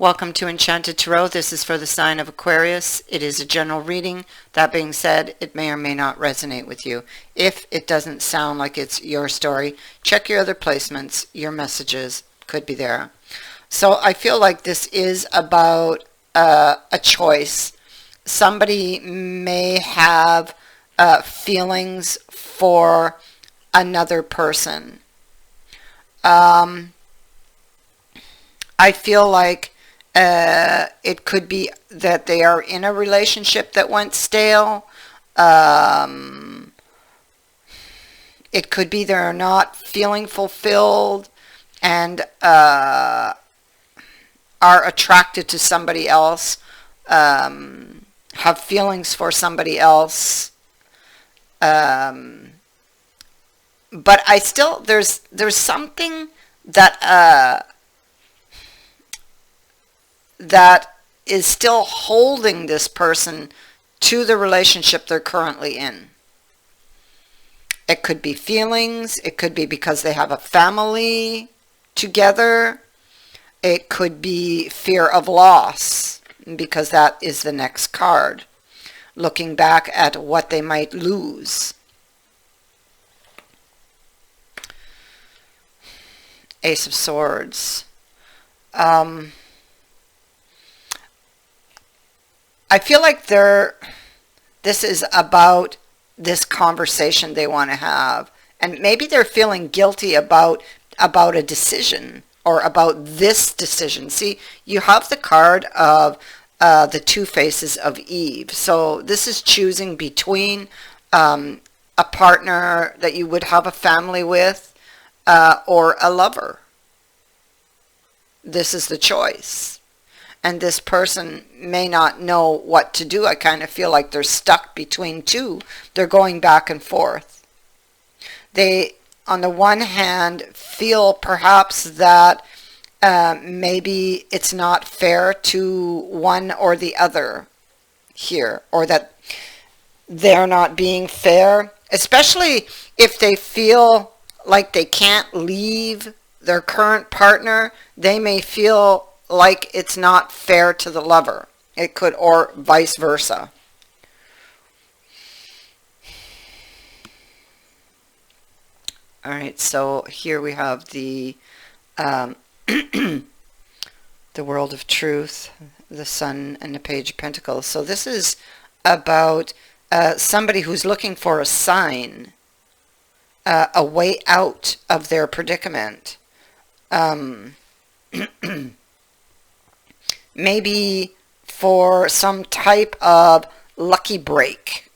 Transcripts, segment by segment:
Welcome to Enchanted Tarot. This is for the sign of Aquarius. It is a general reading. That being said, it may or may not resonate with you. If it doesn't sound like it's your story, check your other placements. Your messages could be there. So I feel like this is about a choice. Somebody may have feelings for another person. I feel like it could be that they are in a relationship that went stale. It could be they're not feeling fulfilled and are attracted to somebody else, have feelings for somebody else. But I still, there's something that that is still holding this person to the relationship they're currently in. It could be feelings. It could be because they have a family together. It could be fear of loss, because that is the next card, looking back at what they might lose. Ace of Swords. I feel like this is about this conversation they want to have. And maybe they're feeling guilty about a decision, or about this decision. See, you have the card of the two faces of Eve. So this is choosing between a partner that you would have a family with, or a lover. This is the choice. And this person may not know what to do. I kind of feel like they're stuck between two. They're going back and forth. They, on the one hand, feel perhaps that maybe it's not fair to one or the other here, or that they're not being fair, especially if they feel like they can't leave their current partner. They may feel like it's not fair to the lover. It could, or vice versa. All right, so here we have the the world of truth, the Sun, and the Page of Pentacles. So this is about somebody who's looking for a sign, a way out of their predicament. Maybe for some type of lucky break.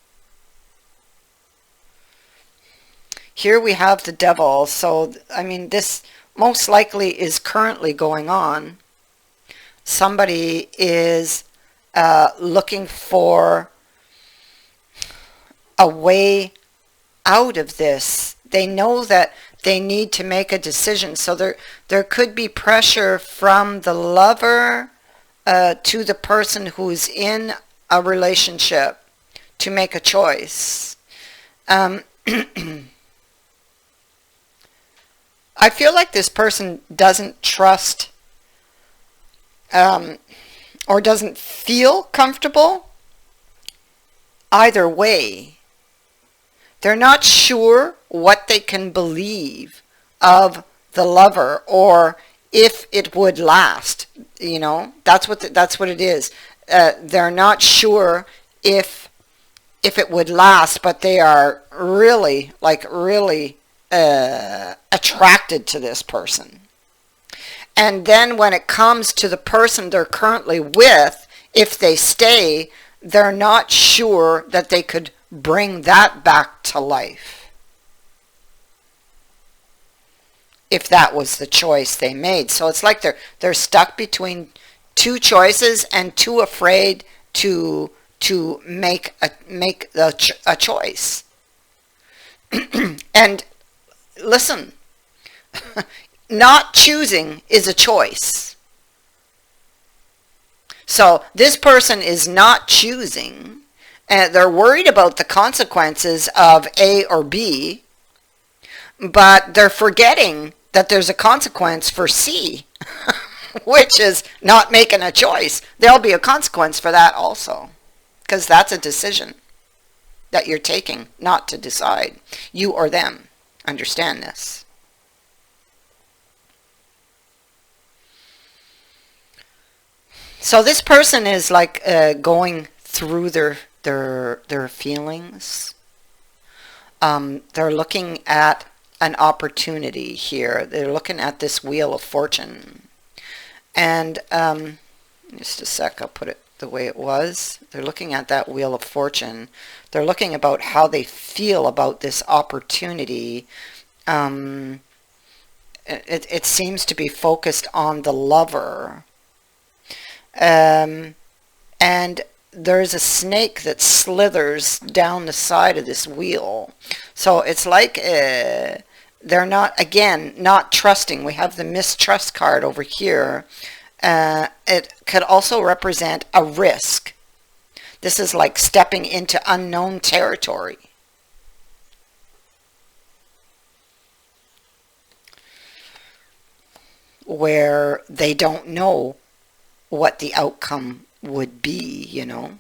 Here we have the Devil. So, I mean, this most likely is currently going on. Somebody is looking for a way out of this. They know that they need to make a decision. So there could be pressure from the lover to the person who's in a relationship to make a choice. I feel like this person doesn't trust or doesn't feel comfortable either way. They're not sure what they can believe of the lover, or if it would last. You know, that's what it is. They're not sure if it would last, but they are really attracted to this person. And then when it comes to the person they're currently with, if they stay, they're not sure that they could bring that back to life, if that was the choice they made. So it's like they're stuck between two choices and too afraid to make a choice. And listen, not choosing is a choice. So this person is not choosing, and they're worried about the consequences of A or B, but they're forgetting that there's a consequence for C. which is not making a choice. There'll be a consequence for that also, because that's a decision that you're taking not to decide. You or them. Understand this. So this person is like going through their feelings. They're looking at an opportunity here. They're looking at this Wheel of Fortune. And just a sec, I'll put it the way it was. They're looking at that Wheel of Fortune. They're looking about how they feel about this opportunity. It seems to be focused on the Lover. And there's a snake that slithers down the side of this wheel. So it's like they're not, again, not trusting. We have the mistrust card over here. It could also represent a risk. This is like stepping into unknown territory. Where they don't know what the outcome would be, you know.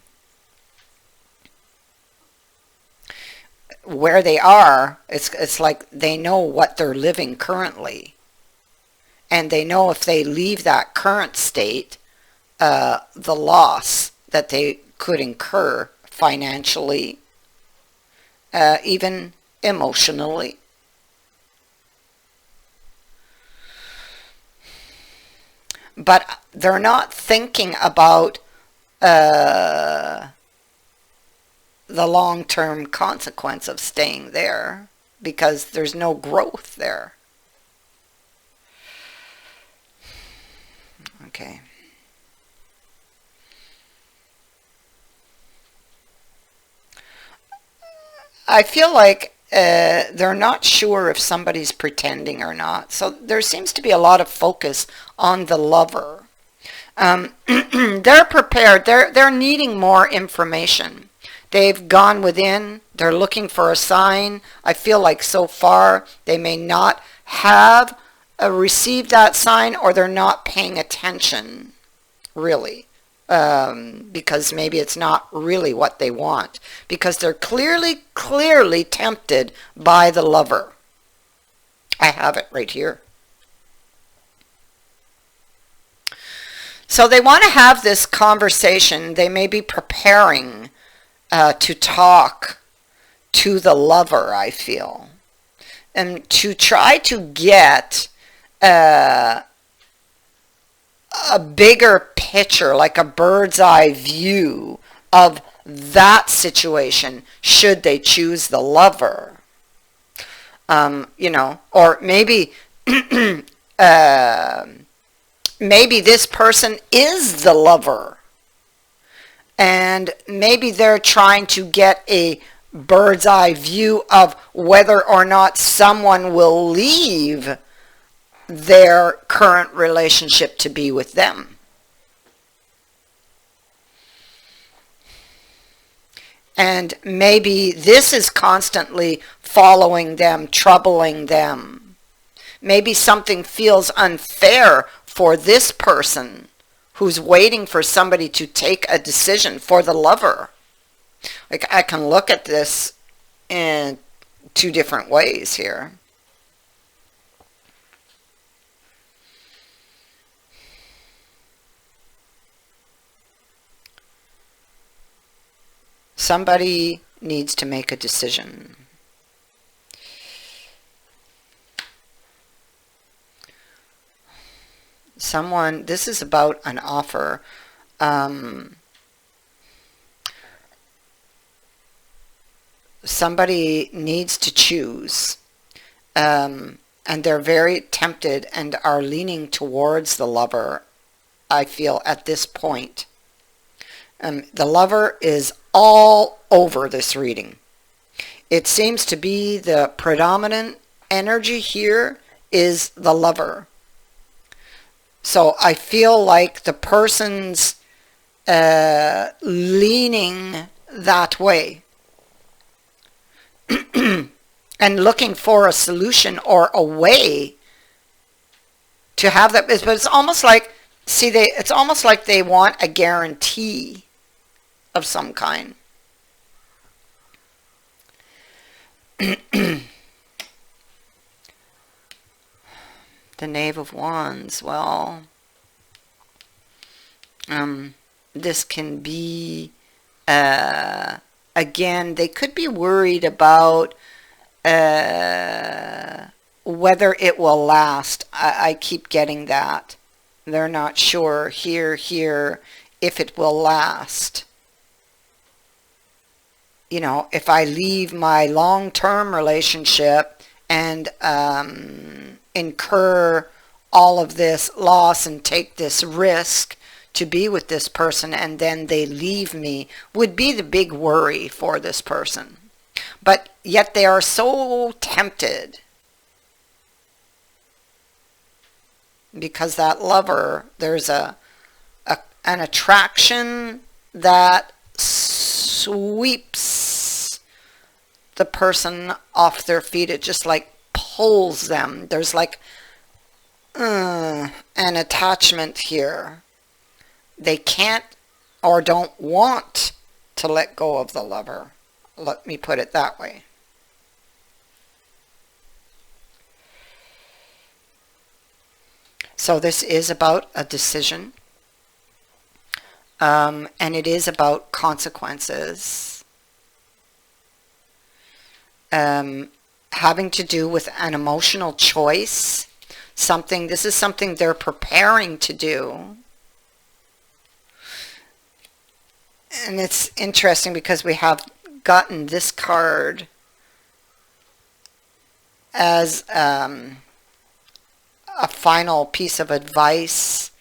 Where they are, it's like they know what they're living currently. And they know if they leave that current state, the loss that they could incur financially, even emotionally. But they're not thinking about the long-term consequence of staying there, because there's no growth there. Okay. I feel like they're not sure if somebody's pretending or not. So there seems to be a lot of focus on the Lover. They're prepared. They're needing more information. They've gone within. They're looking for a sign. I feel like so far they may not have received that sign, or they're not paying attention, really. Because maybe it's not really what they want, because they're clearly tempted by the Lover. I have it right here. So they want to have this conversation. They may be preparing to talk to the Lover, I feel, and to try to get a bigger picture, like a bird's eye view of that situation, should they choose the Lover. You know, or maybe maybe this person is the Lover, and maybe they're trying to get a bird's eye view of whether or not someone will leave their current relationship to be with them. And maybe this is constantly following them, troubling them. Maybe something feels unfair for this person who's waiting for somebody to take a decision for the Lover. Like, I can look at this in two different ways here. Somebody needs to make a decision. Someone, this is about an offer. Somebody needs to choose. And they're very tempted and are leaning towards the Lover, I feel, at this point. The Lover is all over this reading. It seems to be the predominant energy here is the Lover. So I feel like the person's leaning that way and looking for a solution or a way to have that. But it's almost like See, it's almost like they want a guarantee of some kind. The Knave of Wands. Well, this can be, again, they could be worried about whether it will last. I keep getting that. They're not sure here, if it will last. You know, if I leave my long-term relationship and incur all of this loss and take this risk to be with this person and then they leave me, would be the big worry for this person. But yet they are so tempted, because that lover, there's an attraction that sweeps the person off their feet. It just like pulls them. There's like an attachment here. They can't or don't want to let go of the lover. Let me put it that way. So this is about a decision, and it is about consequences, having to do with an emotional choice. This is something they're preparing to do. And it's interesting because we have gotten this card as a final piece of advice,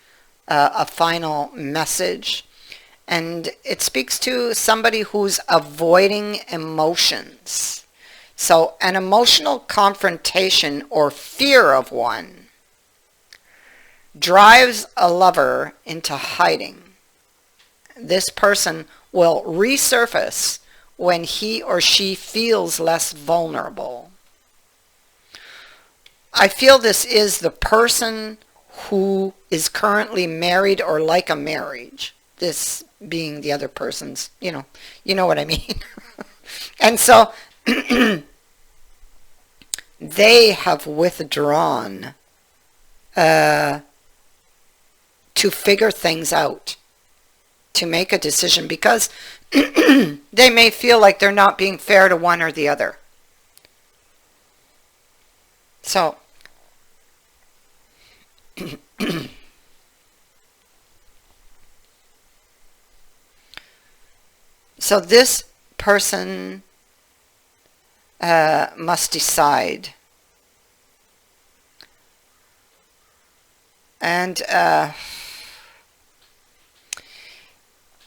a final message. And it speaks to somebody who's avoiding emotions. So an emotional confrontation or fear of one drives a lover into hiding. This person will resurface when he or she feels less vulnerable. I feel this is the person who is currently married or like a marriage. This being the other person's, you know what I mean. And so they have withdrawn to figure things out, to make a decision, because they may feel like they're not being fair to one or the other. So so this person must decide. And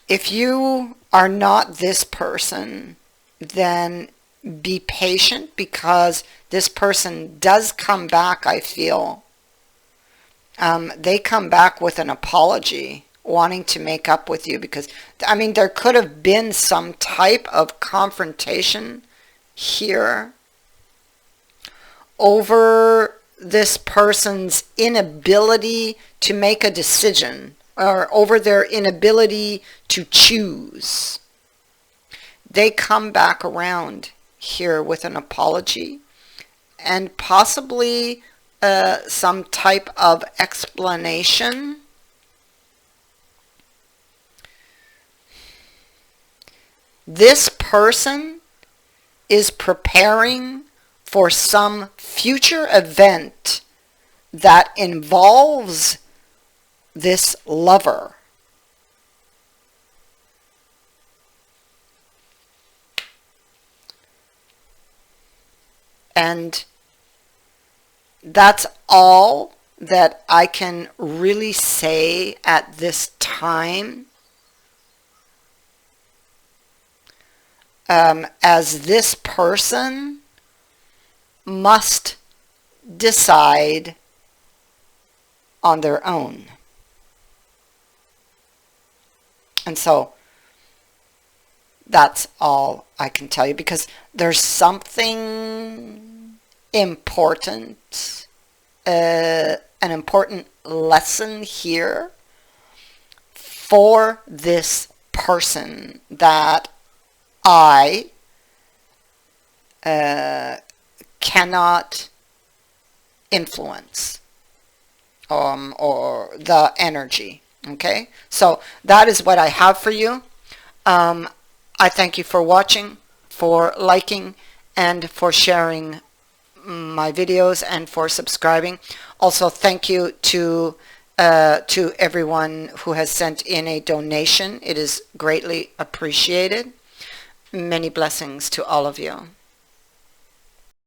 if you are not this person, then be patient, because this person does come back, I feel. They come back with an apology, wanting to make up with you, because, I mean, there could have been some type of confrontation here over this person's inability to make a decision, or over their inability to choose. They come back around here with an apology and possibly some type of explanation. This person is preparing for some future event that involves this lover. And that's all that I can really say at this time. As this person must decide on their own. And so that's all I can tell you, because there's something important, an important lesson here for this person that I cannot influence, or the energy. Okay, so that is what I have for you. I thank you for watching, for liking, and for sharing my videos, and for subscribing. Also, thank you to everyone who has sent in a donation. It is greatly appreciated. Many blessings to all of you.